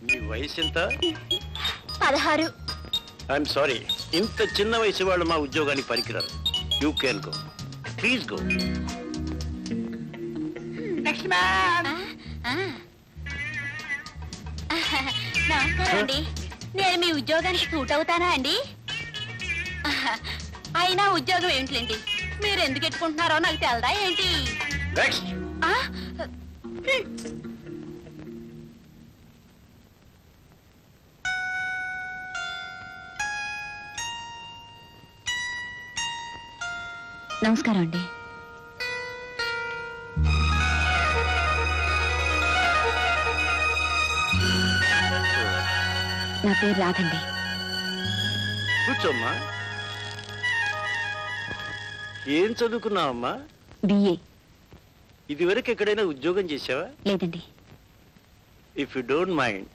మీ వయసు ఎంత? 16. I'm sorry, ఇంత చిన్న వయసు వాళ్ళు మా ఉద్యోగానికి పనికిరారు. You can go, please go. నమస్కారం అండి. నేను మీ ఉద్యోగానికి సూట్ అవుతానా అండి? అయినా ఉద్యోగం ఏంటిలేండి, మీరు ఎందుకు ఎట్టుకుంటున్నారో నాకు తెలదా ఏంటి? నమస్కారం అండి. నా పేరు రాధండి. కూర్చోమ్మా. ఏం చదువుకున్నావమ్మా? బిఏ. ఇదివరకు ఎక్కడైనా ఉద్యోగం చేసావా? లేదండి. ఇఫ్ యు డోంట్ మైండ్,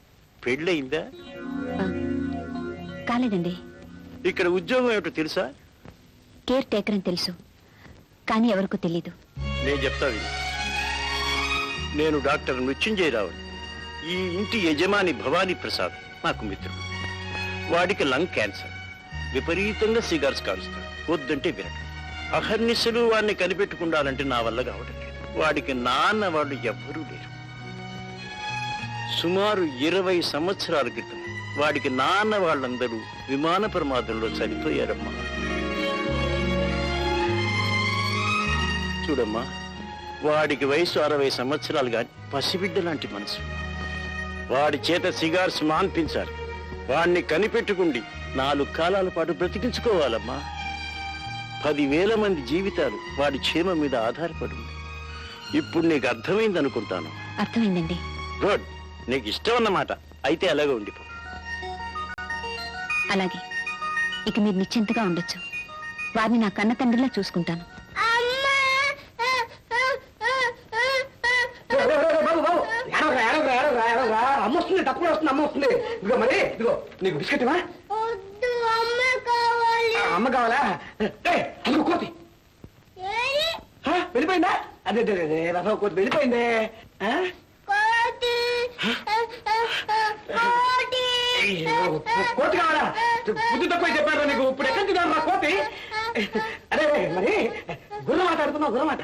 పెళ్ళయిందా? కాలేదండి. ఇక్కడ ఉద్యోగం ఏమిటో తెలుసా? కేర్ టేకర్ అని తెలుసు, కానీ ఎవరికో తెలీదు. నేను చెప్తాను. నేను డాక్టర్ మృత్యుంజయరావు. ఈ ఇంటి యజమాని భవానీ ప్రసాద్ నాకు మిత్రుడు. వాడికి లంగ్ క్యాన్సర్. విపరీతంగా సిగార్స్ కాలుస్తాడు, వద్దంటే వినడు. అహర్నిశలు వాడిని కనిపెట్టుకుండాలంటే నా వల్ల కావడం లేదు. వాడికి నాన్న వాళ్ళు ఎవ్వరూ లేరు. సుమారు 20 సంవత్సరాల క్రితం వాడికి నాన్న వాళ్ళందరూ విమాన ప్రమాదంలో చనిపోయారమ్మా. చూడమ్మా, వాడికి వయసు 60 సంవత్సరాలు గాని పసిబిడ్డ లాంటి మనసు. వాడి చేత సిగార్స్ మాన్పించాలి. వాడిని కనిపెట్టుకుండి 4 కాలాల పాటు బ్రతికించుకోవాలమ్మా. 10,000 మంది జీవితాలు వాడి క్షేమం మీద ఆధారపడి ఉంది. ఇప్పుడు నీకు అర్థమైంది అనుకుంటాను. అర్థమైందండి. గుడ్, నీకు ఇష్టం అన్నమాట. అయితే అలాగే ఉండిపో. అలాగే, ఇక మీరు నిశ్చింతగా ఉండొచ్చు. వారిని నా కన్న తండ్రిలా చూసుకుంటాను. అమ్మ వస్తుంది, తప్పకుండా వస్తుంది. అమ్మ వస్తుంది. ఇదిగో మరి, ఇదిగో నీకు బిస్కెట్ ఇవా? అమ్మ కావాలా? అదిగో కోతి వెళ్ళిపోయిందా? అదే రసం కోతి వెళ్ళిపోయిందే. కోతి కావాలా? బుద్ధి తక్కువ చెప్పారు నీకు. ఇప్పుడు ఎక్కడి తిన్నాను మా కోతి? అదే మరి గుర్ర మాట్లాడుతున్నావు. గుర్ర మాట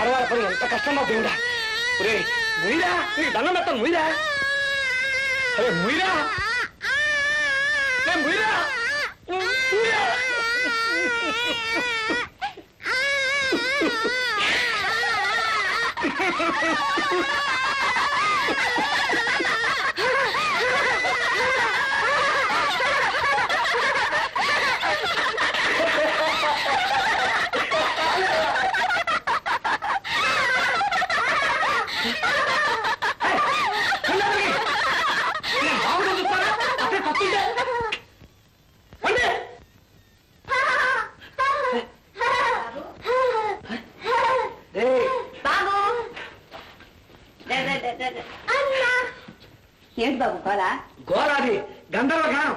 ఆడవాళ్ళ పని ఎంత కష్టమో దేవుడా. రే ముయిరా, నీకు దండం పెడతాను. ముయిరా, అరే ముయిరా, ముయిరా. ఏంటి బాబు గోళ? గోళాది గంధర్వ గానం.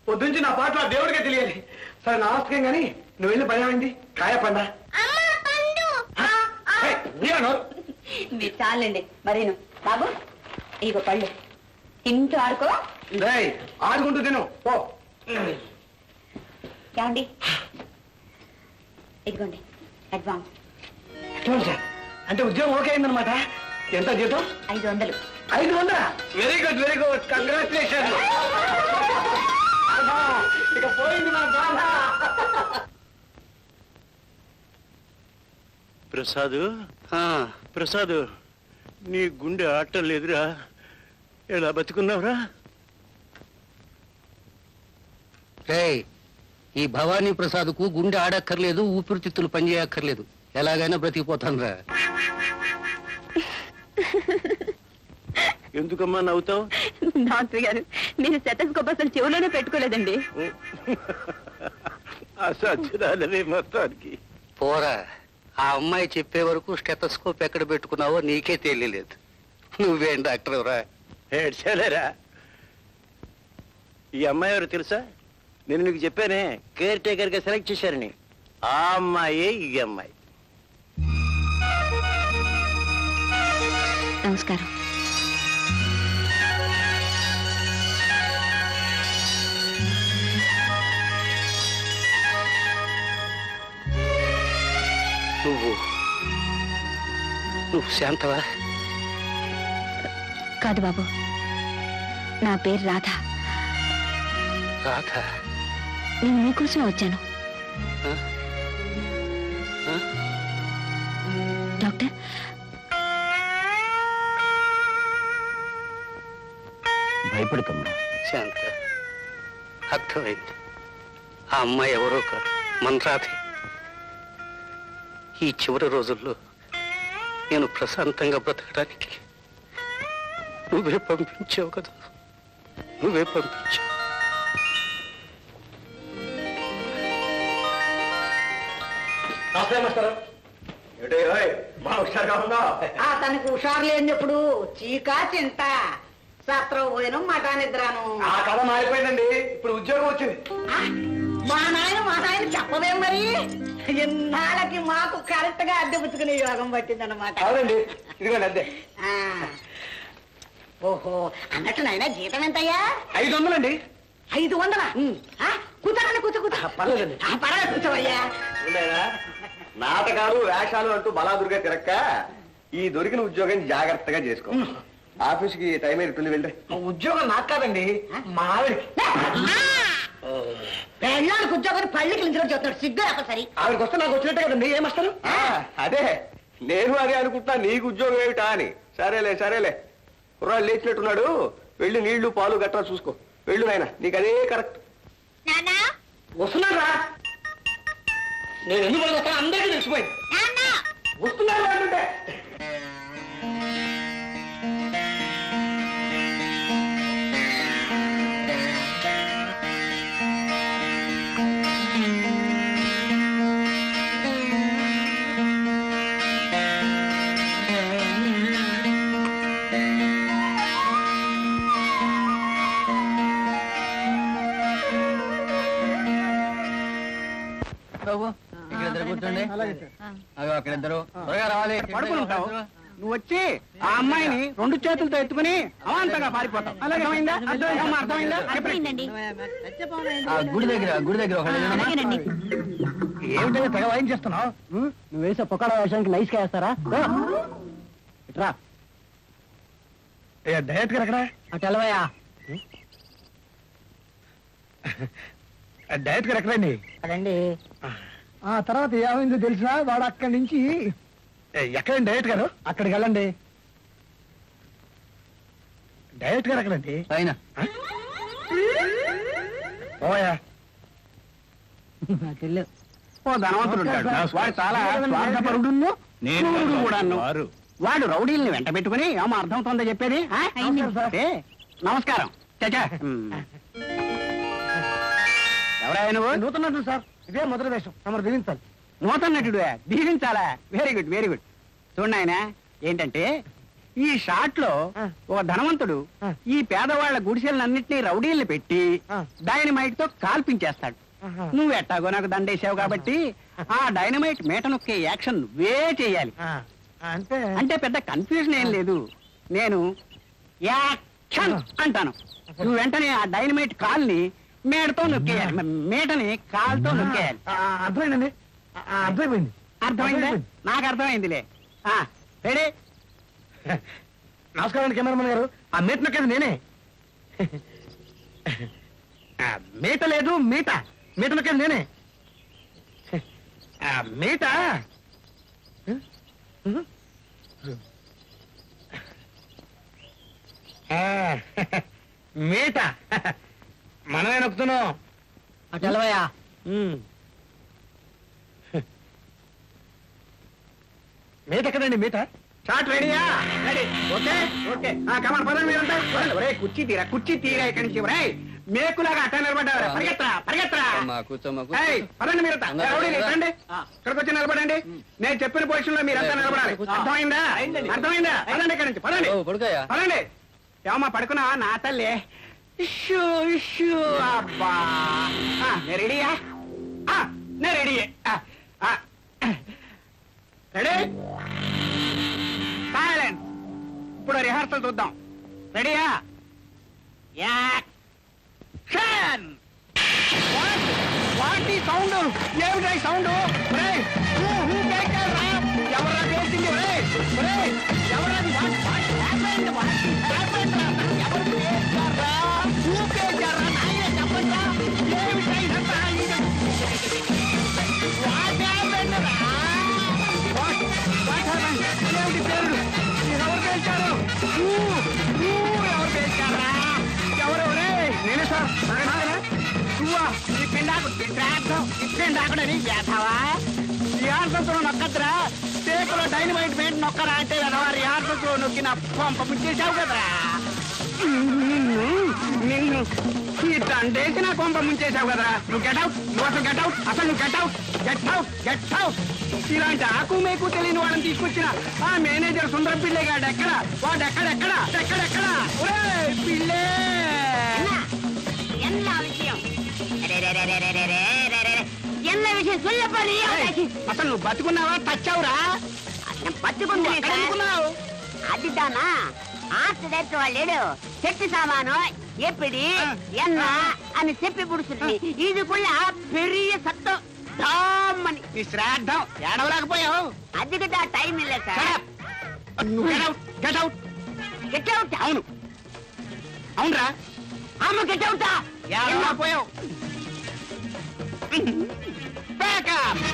పొద్దుంచి నా పాటలు దేవుడికే తెలియాలి. సరే నా అవసరం కానీ నువ్వు వెళ్ళి పని ఏమైంది? కాయ పండా? మీరు చాలండి. మరేను బాబు, ఇగో పళ్ళు తింటూ ఆడుకో. ఆడుకుంటూ తిను. ఏమండి, ఇదిగోండి అడ్వాన్స్. అంటే ఉద్యోగం ఓకే అయిందనమాట. ఎంత జీతం? 500. 500? Very good, very good. Congratulation. ఇక పోయింది నా బాధ. ప్రసాదు, ప్రసాదు, నీ గుండె ఆటం లేదురా. ఎలా బతుకున్నావురా? ఈ భవానీ ప్రసాద్కు గుండె ఆడక్కర్లేదు, ఊపిరితిత్తులు పనిచేయక్కర్లేదు. ఎలాగైనా బ్రతికిపోతాను రా. ఎందుకమ్మా నవ్వుతావు? డాక్టర్ గారు, నేను స్టెతస్కోప్ అసలు చెవులోనే పెట్టుకోలేదండి. అసాధ్యురాలవే మొత్తానికి. పోరా, ఆ అమ్మాయి చెప్పే వరకు స్టెథోస్కోప్ ఎక్కడ పెట్టుకున్నావో నీకే తెలియలేదు. నువ్వేం డాక్టర్ రా? ఏడ్చాలేరా? ఈ అమ్మాయి ఎవరు తెలుసా? నేను నీకు చెప్పానే, కేర్ టేకర్ గా సెలెక్ట్ చేశారని. ఆ అమ్మాయే ఈ అమ్మాయి. నమస్కారం. నువ్వు శాంతవా? కాదు బాబు, నా పేరు రాధ. రాధ? నేను మీకోసం వచ్చాను. డాక్టర్, భయపడకమ్మా. శాంత, అర్థమైంది. ఆ అమ్మాయి ఎవరో కాదు, మన రాధే. ఈ చివరి రోజుల్లో నేను ప్రశాంతంగా బ్రతకడానికి నువ్వే పంపించావు కదా, నువ్వే పంపించావు. తనకు హుషారు లేనప్పుడు చీకా చింత సత్రం పోయిన మఠా నిద్రాను. ఆ కథ మారిపోయిందండి, ఇప్పుడు ఉద్యోగం వచ్చింది. మా నాయన చెప్పదేం మరి. ఇన్నాళ్ళకి మాకు కరెక్ట్ గా అద్దె పుచ్చుకునే యోగం పట్టిందన్నమాట. అవునండి, ఇదిగోండి అద్దె. ఓహో, అన్నట్టు నాయన జీతం ఎంతయ్యా? 500 అండి. 500? కూర్చోండి, కూర్చో. పర్లేదండి. పర్వాలేదు, కూర్చోవయ్యా. నాటకాలు వేషాలు అంటూ బలాదురుగా తిరక్క ఈ దొరికిన ఉద్యోగం జాగ్రత్తగా చేసుకో. ఆఫీస్కి టైం అయినట్టుంది, వెళ్ళి. ఉద్యోగం నాకు కాదండి, మా ఆవిడకి. పెళ్ళానికి ఉద్యోగాన్ని పళ్ళకి లించడం చెప్తాడు, సిగ్గు అక్కడ సరి. ఆవిడకి వస్తే నాకు వచ్చినట్టే కదండి, ఏమొస్తారు? అదే నేను అదే అనుకుంటా, నీకు ఉద్యోగం ఏమిటా అని. సరేలే కుర్రాడు లేచినట్టున్నాడు, వెళ్ళి నీళ్లు పాలు గట్రా చూసుకో. వెళ్ళు నాయన, నీకు అదే కరెక్ట్. వస్తున్నారా? నేను ఎందుకు వస్తా అందరికీ తెలిసిపోయింది. వస్తున్నాను అంటుంటే కూర్చోండి. అక్కడిద్దరు త్వరగా రావాలి. పడుకుంటావు నువ్వు వచ్చి ఆ అమ్మాయిని 2 చేతులతో ఎత్తుకుని అమాంతంగా పారిపోతావు. అర్థమైందా? అర్థమైందండి. గుడి దగ్గర అలాగేనండి. ఏమిటో తెగ వాయించేస్తున్నావు. నువ్వు వేసే పొక్కడ వేషానికి నైస్ గా వేస్తారా? ఇట్రా డైరెక్ట్ గా ఎక్కడ అటు వెళ్ళవయ్యా. డైరెక్ట్ గా ఎక్కడండి? అదండి. ఆ తర్వాత ఏమైందో తెలిసినా వాడు అక్కడి నుంచి ఎక్కడండి డైరెక్ట్ గారు? అక్కడికి వెళ్ళండి. డైరెక్ట్ గారు ఎక్కడండి? పైన. ఓయా ఓ ధనవంతుడు ఉంటాడు, వాడు చాలా స్వార్థపరుడు. వాడు రౌడీల్ని వెంట పెట్టుకుని ఏమో అర్థమవుతుందో చెప్పేది. నమస్కారం. చచ్చా, ఎవరైనా నువ్వు? నూతన నటుడు సార్, ఇదే మొదటి వేషం, తమరు దీవించాలి. నూతన నటుడు దీవించాలా? Very good. చూడండి ఆయన, ఏంటంటే ఈ షాట్ లో ఒక ధనవంతుడు ఈ పేదవాళ్ల గుడిసెలన్నింటినీ రౌడీల్ని పెట్టి డైనమైట్ తో కాల్పించేస్తాడు. నువ్వు ఎట్టాగో నాకు దండేసావు కాబట్టి ఆ డైనమైట్ మేట నొక్కే యాక్షన్ నువ్వే చెయ్యాలి. అంటే పెద్ద కన్ఫ్యూజన్ ఏం లేదు. నేను యాక్షన్ అంటాను, నువ్వు వెంటనే ఆ డైనమైట్ కాల్ని మేడతో నొక్కేయాలి, మేటని కాల్తో నొక్కేయాలి. అర్థమైందండి, అర్థమైంది. అర్థమైందా? నాకు అర్థమైందిలే. రెడీ? నమస్కారం కెమెరామన్ గారు, ఆ మీట నొక్కేది నేనే. మీట లేదు, మీట నొక్కేది నేనే. మీట మీట మనమే నొక్కుతున్నాం. అటు వెళ్ళవయ్యా. మీట ఎక్కడండి? మీట షాట్ రెడీయా? రెడీ. ఓకే. కమాన్, పదండి మీరంతా. కుర్చీ తీరా ఇక్కడి నుంచి. మేకులాగా అట్ట నిలబడ్డావరా పరిగెత్తరా పరిగెత్తరా ఏయ్, పదండి మీరు రండి ఇక్కడికి వచ్చి నిలబడండి నేను చెప్పిన పొజిషన్ లో మీరంతా నిలబడాలి అర్థమైందా అర్థమైందా పదండి ఇక్కడి నుంచి పదండి పదండి ఏమమ్మా పడుకున్నావా నా తల్లి ఇష్యూ ఇష్యూ అబ్బా నేను రెడీయా నేను రెడీయే రెడీ సైలెన్స్ ఇప్పుడు రిహార్సల్ చూద్దాం రెడీయా యాక్షన్ వాటి సౌండ్ ఏమిటై సౌండ్ ఎవరా చేసింది ఎవరది ఎవరు చేశారా ఊపేశారా నాయన చెప్పండి ఏమిటై ఏమిటి పేరు ఎవరు పేల్చారు ఎవరు పేల్చారా ఎవరు నేనే సార్ నువ్వా ఈ పిండాకు పిండాకుడని చేస్తావా రిహార్సల్స్ నొక్కద్రా టేకులో డైనమైట్ పెయింట్ నొక్కరా అంటే కదా రిహార్సల్స్ నొక్కి నా పంప ముంచేసావు కదరా నిన్ను ఈ దండేసి నా కొంప ముంచేసావు కదరా నువ్వు గెట్అవుట్ నువ్వు అసలు గెట్అవుట్ అసలు నువ్వు గెట్అవుట్ ఇలాంటి ఆకు మేకు తెలియని వాళ్ళని తీసుకొచ్చిన ఆ మేనేజర్ సుందరం పిల్లే గాడు ఎక్కడ వాడు ఎక్కడెక్కడ పిల్లే என்ன விஷயம் என்ன விஷயம் சொல்லப்படி అసలు నువ్వు బతుకున్నావా తచ్చావురా బతుకున్నావు அதுதானா ஆர்ட் டைரக்டர் వాళ్ళు செட்டு சாமானோ எப்படி என்ன అని చెప్పి పుడుస్తుంది ఇదికుள்ள పెరియ సత్తం దామని నీ శ్రాద్ధం ఏడవలేకపోయావు అదిగా టైం ఇల్ల సార్ గెట్ అవుట్ అవును అవునరా ఆమె గెట్ అవుటా ఏడవలేకపోయావు